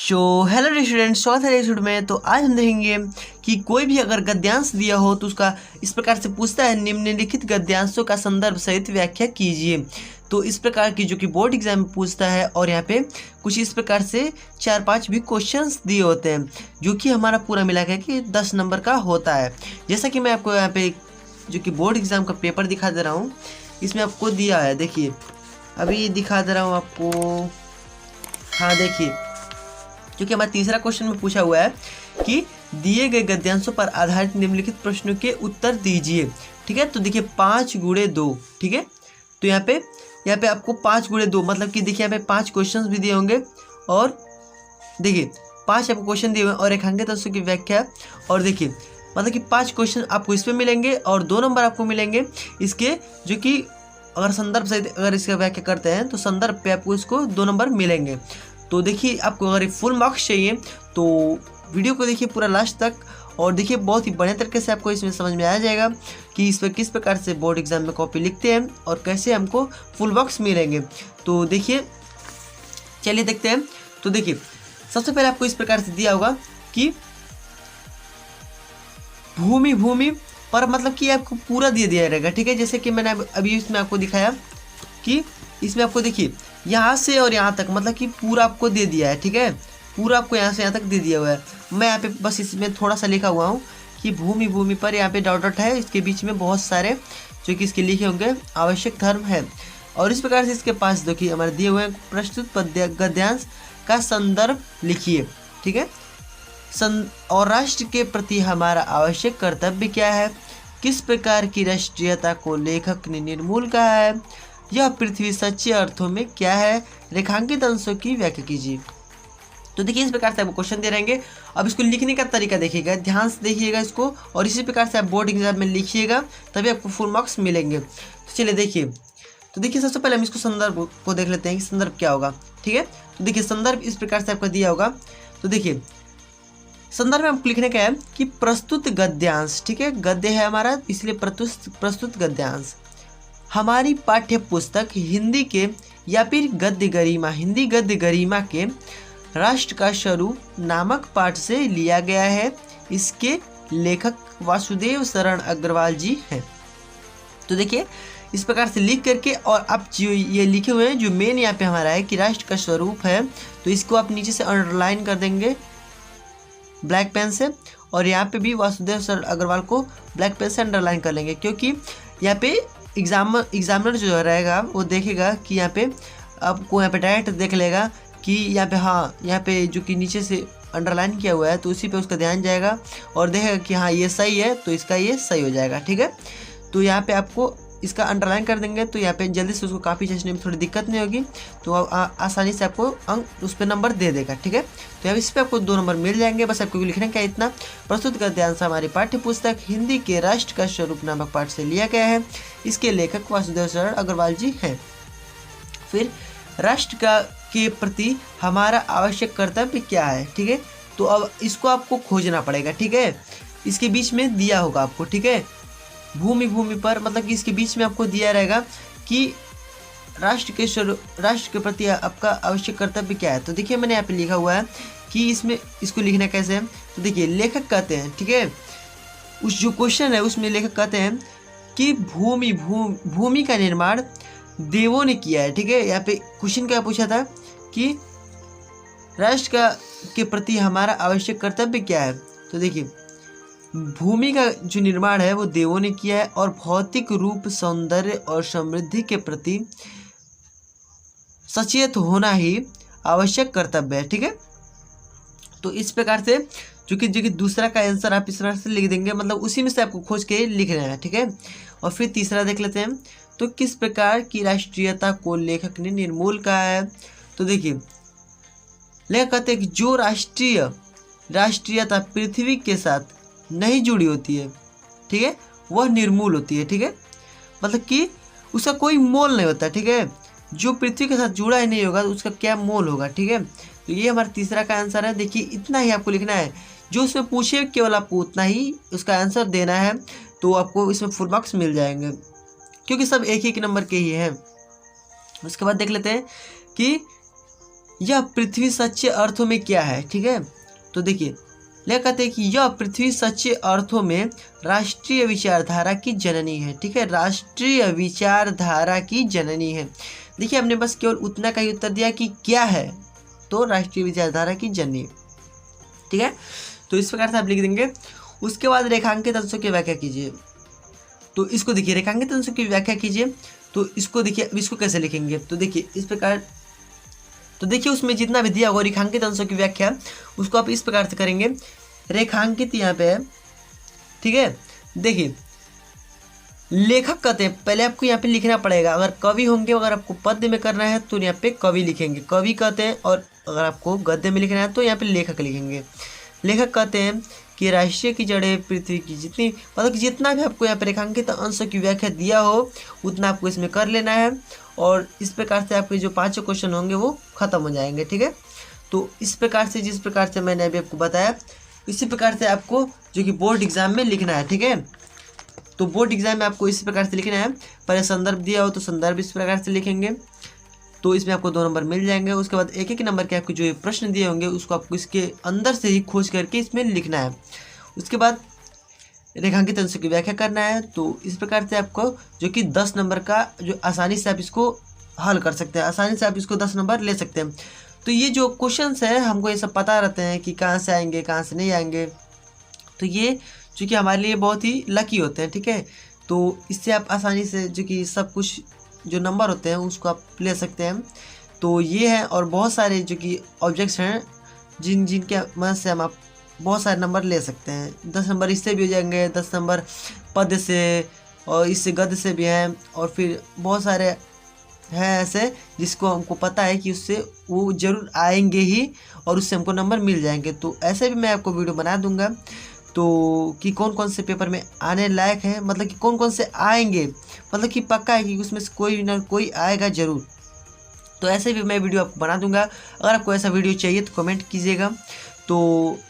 So hello students, स्वागत है episode में। तो आज हम देखेंगे कि कोई भी अगर गद्यांश दिया हो तो उसका इस प्रकार से पूछता है, निम्नलिखित गद्यांशों का संदर्भ सहित व्याख्या कीजिए। तो इस प्रकार की जो कि बोर्ड एग्जाम में पूछता है, और यहाँ पे कुछ इस प्रकार से 4-5 भी क्वेश्चंस दिए होते हैं, जो कि हमारा पूरा मिला के कि 10 नंबर का होता है। जैसा कि मैं आपको यहाँ पे जो कि बोर्ड एग्जाम का पेपर दिखा दे रहा हूँ, इसमें आपको दिया है, देखिए अभी दिखा दे रहा हूँ आपको। हाँ देखिए, क्योंकि हमारा तीसरा क्वेश्चन में पूछा हुआ है कि दिए गए गद्यांशों पर आधारित निम्नलिखित प्रश्नों के उत्तर दीजिए। ठीक है, तो देखिए 5 गुणे 2। ठीक है, तो यहाँ पे आपको 5 गुणे 2 मतलब कि देखिए यहाँ पे 5 क्वेश्चंस भी दिए होंगे, और देखिए 5 आपको क्वेश्चन दिए हुए हैं और रेखांकित अंशों की व्याख्या। और देखिए मतलब कि 5 क्वेश्चन आपको इसमें मिलेंगे और 2 नंबर आपको मिलेंगे इसके, जो कि अगर संदर्भ सहित अगर इसका व्याख्या करते हैं तो संदर्भ पे आपको इसको 2 नंबर मिलेंगे। तो देखिए आपको अगर फुल मार्क्स चाहिए तो वीडियो को देखिए पूरा लास्ट तक, और देखिए बहुत ही बढ़िया तरीके से आपको इसमें समझ में आ जाएगा कि इस पर किस प्रकार से बोर्ड एग्जाम में कॉपी लिखते हैं और कैसे हमको फुल मार्क्स मिलेंगे। तो देखिए चलिए देखते हैं। तो देखिए सबसे पहले आपको इस प्रकार से दिया होगा कि भूमि पर मतलब कि आपको पूरा दिया रहेगा। ठीक है, जैसे कि मैंने अभी इसमें आपको दिखाया कि इसमें आपको देखिए यहाँ से और यहाँ तक मतलब कि पूरा आपको दे दिया है। ठीक है, पूरा आपको यहाँ से यहाँ तक दे दिया हुआ है। मैं यहाँ पे बस इसमें थोड़ा सा लिखा हुआ हूँ कि भूमि पर यहाँ पे डॉट डॉट है, इसके बीच में बहुत सारे जो कि इसके लिखे होंगे आवश्यक धर्म है। और इस प्रकार से इसके पास देखिए हमारे दिए हुए हैं प्रस्तुत गद्यांश का संदर्भ लिखिए। ठीक है, और राष्ट्र के प्रति हमारा आवश्यक कर्तव्य क्या है, किस प्रकार की राष्ट्रीयता को लेखक ने निर्मूल कहा है, यह पृथ्वी सच्चे अर्थों में क्या है, रेखांकित अंशों की व्याख्या कीजिए। तो देखिए इस प्रकार से आपको क्वेश्चन दे रहेंगे। अब इसको लिखने का तरीका देखिएगा, ध्यान से देखिएगा इसको, और इसी प्रकार से आप बोर्ड एग्जाम में लिखिएगा, तभी आपको फुल मार्क्स मिलेंगे। तो चलिए देखिए, तो देखिए सबसे पहले हम इसको संदर्भ को देख लेते हैं कि संदर्भ क्या होगा। ठीक है, तो देखिए संदर्भ इस प्रकार से आपको दिया होगा। तो देखिए संदर्भ में आपको लिखने का है कि प्रस्तुत गद्यांश। ठीक है, गद्य है हमारा, इसलिए प्रस्तुत गद्यांश हमारी पाठ्य पुस्तक हिंदी के या फिर हिंदी गद्य गरिमा के राष्ट्र का स्वरूप नामक पाठ से लिया गया है। इसके लेखक वासुदेव शरण अग्रवाल जी हैं। तो देखिए इस प्रकार से लिख करके, और आप जो ये लिखे हुए हैं जो मेन यहाँ पे हमारा है कि राष्ट्र का स्वरूप है, तो इसको आप नीचे से अंडरलाइन कर देंगे ब्लैक पेन से, और यहाँ पे भी वासुदेव शरण अग्रवाल को ब्लैक पेन से अंडरलाइन कर लेंगे, क्योंकि यहाँ पे एग्जामिनर जो रहेगा वो देखेगा कि यहाँ पे आपको यहाँ पे डायरेक्ट देख लेगा कि यहाँ पे, हाँ यहाँ पे जो कि नीचे से अंडरलाइन किया हुआ है तो उसी पे उसका ध्यान जाएगा और देखेगा कि हाँ ये सही है, तो इसका ये सही हो जाएगा। ठीक है, तो यहाँ पे आपको इसका अंडरलाइन कर देंगे, तो यहाँ पे जल्दी से उसको काफ़ी चीज़ने में थोड़ी दिक्कत नहीं होगी, तो आसानी से आपको अंक उस पर नंबर दे देगा। ठीक है, तो अब इस पर आपको 2 नंबर मिल जाएंगे। बस आपको लिखने का इतना, प्रस्तुत गद्यांश हमारी पाठ्य पुस्तक हिंदी के राष्ट्र का स्वरूप नामक पाठ से लिया गया है। इसके लेखक वासुदेव शरण अग्रवाल जी हैं। फिर राष्ट्र के प्रति हमारा आवश्यक कर्तव्य क्या है। ठीक है, तो अब इसको आपको खोजना पड़ेगा। ठीक है, इसके बीच में दिया होगा आपको। ठीक है, भूमि पर मतलब कि इसके बीच में आपको दिया रहेगा कि राष्ट्र के प्रति आपका आवश्यक कर्तव्य क्या है। तो देखिए मैंने यहाँ पे लिखा हुआ है कि इसमें इसको लिखना कैसे है। तो देखिए लेखक कहते हैं, ठीक है, उस जो क्वेश्चन है उसमें लेखक कहते हैं कि भूमि का निर्माण देवों ने किया है। ठीक है, यहाँ पे क्वेश्चन क्या पूछा था कि राष्ट्र के प्रति हमारा आवश्यक कर्तव्य क्या है। तो देखिए भूमि का जो निर्माण है वो देवों ने किया है, और भौतिक रूप, सौंदर्य और समृद्धि के प्रति सचेत होना ही आवश्यक कर्तव्य है। ठीक है, तो इस प्रकार से जो कि दूसरा का आंसर आप इस तरह से लिख देंगे, मतलब उसी में से आपको खोज के लिख लेना है। ठीक है, और फिर तीसरा देख लेते हैं। तो किस प्रकार की राष्ट्रीयता को लेखक ने निर्मूल कहा है। तो देखिए लेखक कहते हैं कि जो राष्ट्रीयता पृथ्वी के साथ नहीं जुड़ी होती है, ठीक है, वह निर्मूल होती है। ठीक है, मतलब कि उसका कोई मोल नहीं होता। ठीक है, जो पृथ्वी के साथ जुड़ा ही नहीं होगा तो उसका क्या मोल होगा। ठीक है, तो ये हमारा तीसरा का आंसर है। देखिए इतना ही आपको लिखना है, जो उसमें पूछे केवल आपको उतना ही उसका आंसर देना है, तो आपको इसमें फुल मार्क्स मिल जाएंगे, क्योंकि सब एक ही नंबर के ही हैं। उसके बाद देख लेते हैं कि यह पृथ्वी सच्चे अर्थों में क्या है, ठीक है। तो देखिए ले कहते हैं कि यह पृथ्वी सच्चे अर्थों में राष्ट्रीय विचारधारा की जननी है, ठीक है, राष्ट्रीय विचारधारा की जननी है। देखिए हमने बस केवल उतना का ही उत्तर दिया कि क्या है, तो राष्ट्रीय विचारधारा की जननी, ठीक है। तो इस प्रकार से आप लिख देंगे। उसके बाद रेखांकित अंशों की व्याख्या कीजिए। तो इसको देखिए रेखांकित अंशों की व्याख्या कीजिए। तो इसको देखिए अब इसको कैसे लिखेंगे, तो देखिए इस प्रकार, तो देखिए उसमें जितना भी दिया होगा रेखांकित अंशों की व्याख्या उसको आप इस प्रकार से करेंगे। रेखांकित यहाँ पे है, ठीक है। देखिए लेखक कहते हैं, पहले आपको यहाँ पे लिखना पड़ेगा। अगर कवि होंगे, अगर आपको पद्य में करना है तो यहाँ पे कवि लिखेंगे, कवि कहते हैं। और अगर आपको गद्य में लिखना है तो यहाँ पे लेखक लिखेंगे। लेखक कहते हैं कि राष्ट्रीय की जड़ें पृथ्वी की जितनी, मतलब कि जितना भी आपको यहाँ पे रेखांकित अंशों की व्याख्या दिया हो उतना आपको इसमें कर लेना है। और इस प्रकार से आपके जो 5 क्वेश्चन होंगे वो खत्म हो जाएंगे, ठीक है। तो इस प्रकार से, जिस प्रकार से मैंने अभी आपको बताया, इसी प्रकार से आपको जो कि बोर्ड एग्जाम में लिखना है, ठीक है। तो बोर्ड एग्जाम में आपको इस प्रकार से लिखना है। पहले संदर्भ दिया हो तो संदर्भ इस प्रकार से लिखेंगे, तो इसमें आपको 2 नंबर मिल जाएंगे। उसके बाद एक एक नंबर के आपको जो प्रश्न दिए होंगे उसको आपको इसके अंदर से ही खोज करके इसमें लिखना है। उसके बाद रेखांकित अंशों की व्याख्या करना है। तो इस प्रकार से आपको जो कि 10 नंबर का जो आसानी से आप इसको हल कर सकते हैं, आसानी से आप इसको 10 नंबर ले सकते हैं। तो ये जो क्वेश्चंस है हमको ये सब पता रहते हैं कि कहाँ से आएंगे कहाँ से नहीं आएंगे। तो ये जो कि हमारे लिए बहुत ही लकी होते हैं, ठीक है। तो इससे आप आसानी से जो कि सब कुछ जो नंबर होते हैं उसको आप ले सकते हैं। तो ये है, और बहुत सारे जो कि ऑब्जेक्ट्स हैं जिनके मदद से हम आप बहुत सारे नंबर ले सकते हैं। 10 नंबर इससे भी हो जाएंगे, 10 नंबर पद से, और इससे गद्य से भी हैं, और फिर बहुत सारे हैं ऐसे जिसको हमको पता है कि उससे वो ज़रूर आएंगे ही और उससे हमको नंबर मिल जाएंगे। तो ऐसे भी मैं आपको वीडियो बना दूंगा, तो कि कौन कौन से पेपर में आने लायक है, मतलब कि कौन कौन से आएंगे, मतलब कि पक्का है कि उसमें से कोई ना कोई आएगा ज़रूर। तो ऐसे भी मैं वीडियो आपको बना दूंगा। अगर आपको ऐसा वीडियो चाहिए तो कमेंट कीजिएगा। तो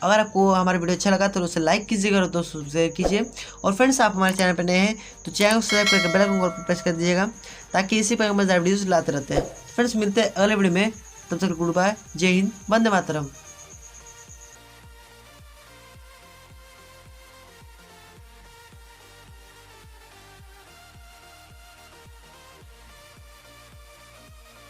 अगर आपको हमारा वीडियो अच्छा लगा तो उसे लाइक कीजिएगा और दोस्तों शेयर कीजिए। और फ्रेंड्स आप हमारे चैनल पर नए हैं तो चैनल को सब्सक्राइब करके बेल आइकन पर प्रेस कर दीजिएगा, ताकि इसी पर मजेदार वीडियोस लाते रहते हैं। फ्रेंड्स मिलते हैं अगले वीडियो में, तब तक गुड बाय, जय हिंद, वंदे मातरम।